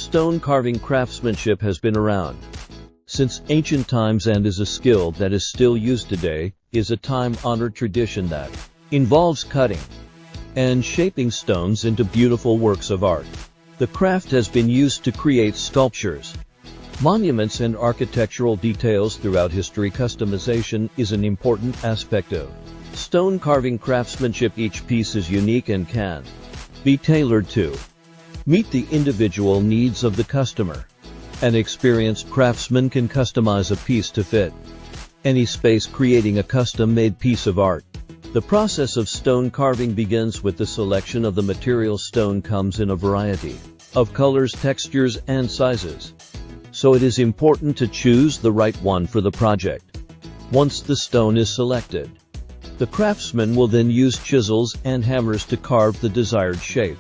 Stone carving craftsmanship has been around since ancient times and is a skill that is still used today. Is a time-honored tradition that involves cutting and shaping stones into beautiful works of art. The craft has been used to create sculptures, monuments, and architectural details throughout history. Customization is an important aspect of stone carving craftsmanship. Each piece is unique and can be tailored to meet the individual needs of the customer. An experienced craftsman can customize a piece to fit any space, creating a custom-made piece of art. The process of stone carving begins with the selection of the material. Stone comes in a variety of colors, textures, and sizes, so it is important to choose the right one for the project. Once the stone is selected, the craftsman will then use chisels and hammers to carve the desired shape.